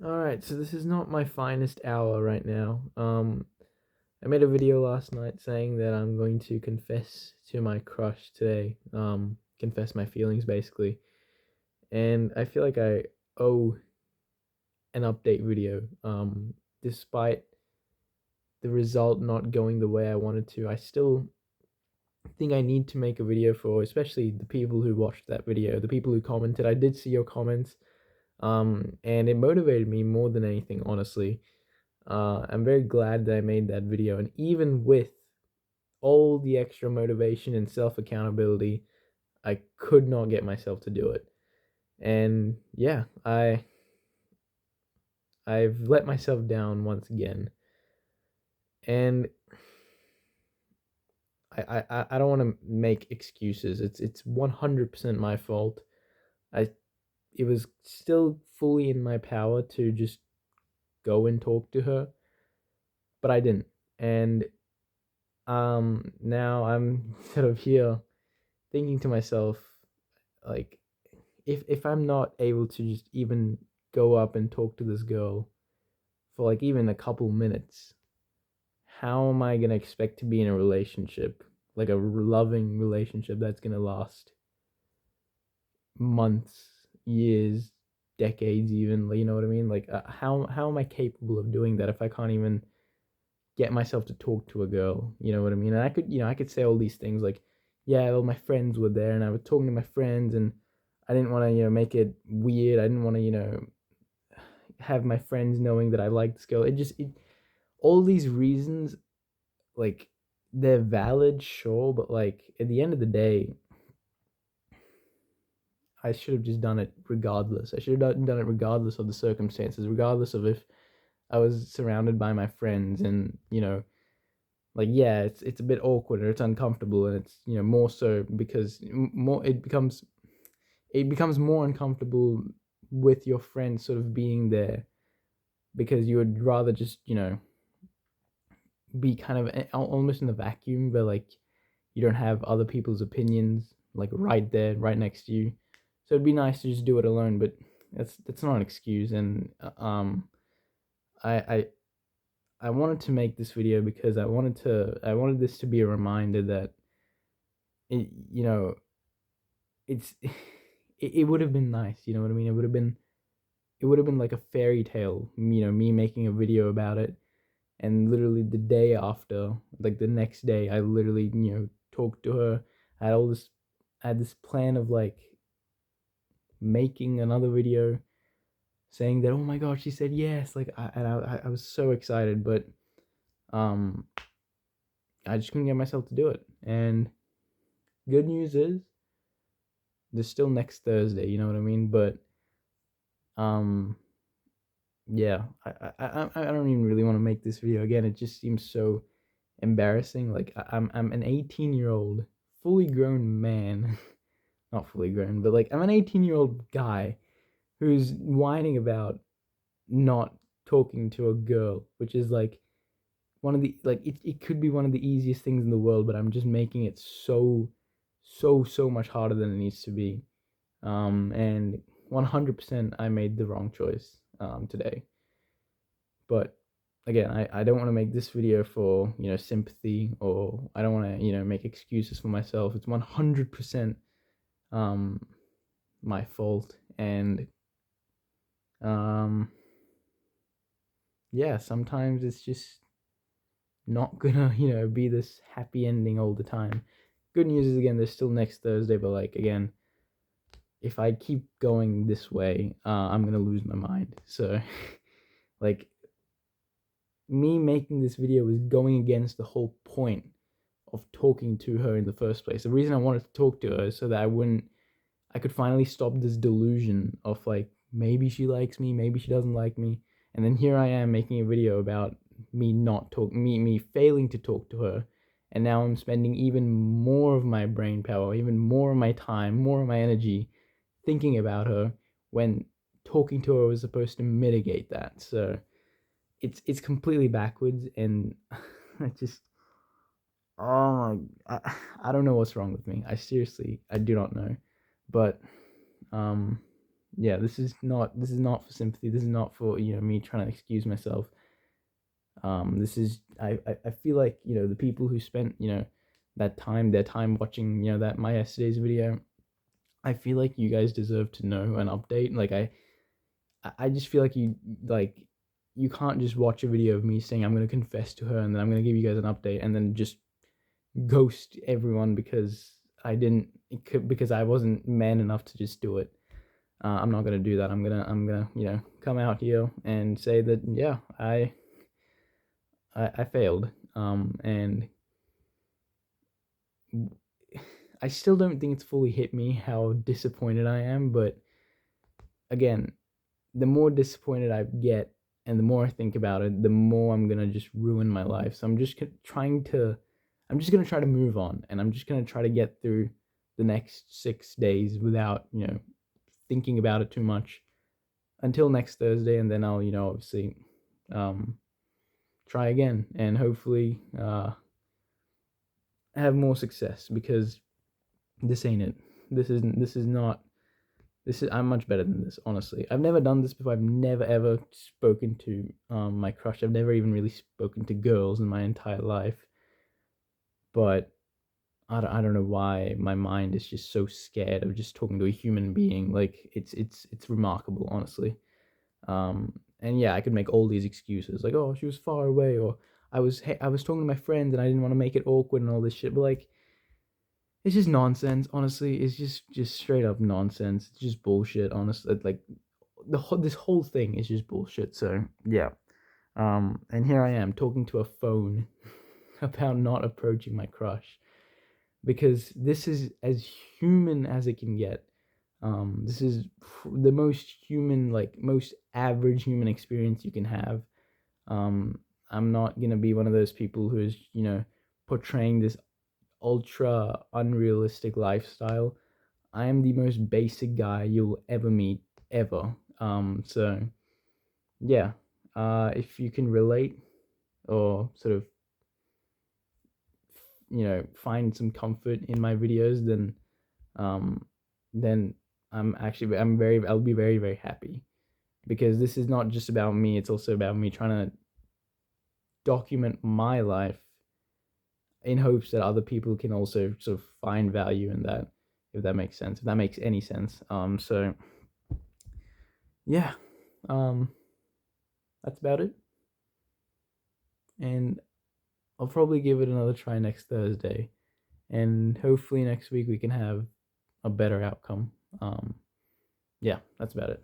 Alright, so this is not my finest hour right now. I made a video last night saying that I'm going to confess to my crush today. Confess my feelings basically. And I feel like I owe an update video. Despite the result not going the way I wanted to, I still think I need to make a video for especially the people who watched that video, the people who commented. I did see your comments. And it motivated me more than anything, honestly. I'm very glad that I made that video, and even with all the extra motivation and self accountability, I could not get myself to do it. And yeah, I've let myself down once again, and I don't want to make excuses. It's 100% my fault. I It was still fully in my power to just go and talk to her, but I didn't. And now I'm sort of here thinking to myself, like, if I'm not able to just even go up and talk to this girl for like even a couple minutes, how am I gonna expect to be in a relationship, like a loving relationship that's gonna last months, years, decades, even? You know what I mean? Like, how am I capable of doing that if I can't even get myself to talk to a girl? You know what I mean? And I could say all these things like, yeah, well, my friends were there, and I was talking to my friends, and I didn't want to, make it weird. I didn't want to, have my friends knowing that I liked this girl. All these reasons, like, they're valid, sure, but like at the end of the day, I should have just done it regardless. I should have done it regardless of the circumstances, regardless of if I was surrounded by my friends, and like, yeah, it's a bit awkward or it's uncomfortable, and it's more so because more it becomes more uncomfortable with your friends sort of being there, because you would rather just be kind of almost in the vacuum, but like you don't have other people's opinions like right there, right next to you. So it'd be nice to just do it alone, but that's not an excuse. And I I I wanted to make this video because I wanted this to be a reminder that it, it's it would have been nice, you know what I mean? It would have been like a fairy tale, me making a video about it. And literally the day after, like the next day, I literally, talked to her. I had all this, I had this plan of like making another video saying that, oh my god, she said yes. Like, I was so excited, but um, I just couldn't get myself to do it. And good news is, there's still next Thursday. You know what I mean? But um, yeah, I don't even really want to make this video again. It just seems so embarrassing. Like, I'm an 18-year-old, fully grown man, not fully grown, but like I'm an 18-year-old guy who's whining about not talking to a girl, which is like one of the like it could be one of the easiest things in the world, but I'm just making it so much harder than it needs to be. And 100% I made the wrong choice today. But again, I don't want to make this video for sympathy, or I don't want to make excuses for myself. It's 100% um my fault. And um yeah, sometimes it's just not gonna be this happy ending all the time. Good news is, again, there's still next Thursday, but like, again, if I keep going this way, I'm gonna lose my mind. So like, me making this video was going against the whole point of talking to her in the first place. The reason I wanted to talk to her is so that I could finally stop this delusion of like, maybe she likes me, maybe she doesn't like me. And then here I am making a video about me failing to talk to her. And now I'm spending even more of my brain power, even more of my time, more of my energy thinking about her, when talking to her was supposed to mitigate that. So it's completely backwards. And I just, oh my, I don't know what's wrong with me. I do not know. But um yeah, this is not for sympathy. This is not for, me trying to excuse myself. This is I feel like, the people who spent, their time watching, that my yesterday's video. I feel like you guys deserve to know an update. Like I just feel like you can't just watch a video of me saying I'm gonna confess to her and then I'm gonna give you guys an update and then just ghost everyone because because I wasn't man enough to just do it. I'm not gonna do that. I'm gonna come out here and say that, yeah, I failed. And I still don't think it's fully hit me how disappointed I am, but again, the more disappointed I get and the more I think about it, the more I'm gonna just ruin my life. So I'm just gonna try to move on, and I'm just gonna try to get through the next 6 days without, thinking about it too much until next Thursday, and then I'll, obviously, um, try again and hopefully have more success because this ain't it. This is not. This is I'm much better than this, honestly. I've never done this before. I've never ever spoken to my crush. I've never even really spoken to girls in my entire life. But I don't know why my mind is just so scared of just talking to a human being. Like it's remarkable, honestly. And yeah, I could make all these excuses like, oh, she was far away, or I was talking to my friends and I didn't want to make it awkward and all this shit. But like, it's just nonsense. Honestly, it's just straight up nonsense. It's just bullshit. Honestly, like this whole thing is just bullshit. So yeah, and here I am talking to a phone about not approaching my crush because this is as human as it can get. This is the most human, like most average human experience you can have. I'm not gonna be one of those people who is, portraying this ultra unrealistic lifestyle. I am the most basic guy you'll ever meet, ever. So yeah, if you can relate or sort of, find some comfort in my videos, um, then I'll be very, very happy because this is not just about me. It's also about me trying to document my life in hopes that other people can also sort of find value in that, if that makes sense, if that makes any sense. So yeah, um, that's about it. And I'll probably give it another try next Thursday, and hopefully next week we can have a better outcome. Yeah, that's about it.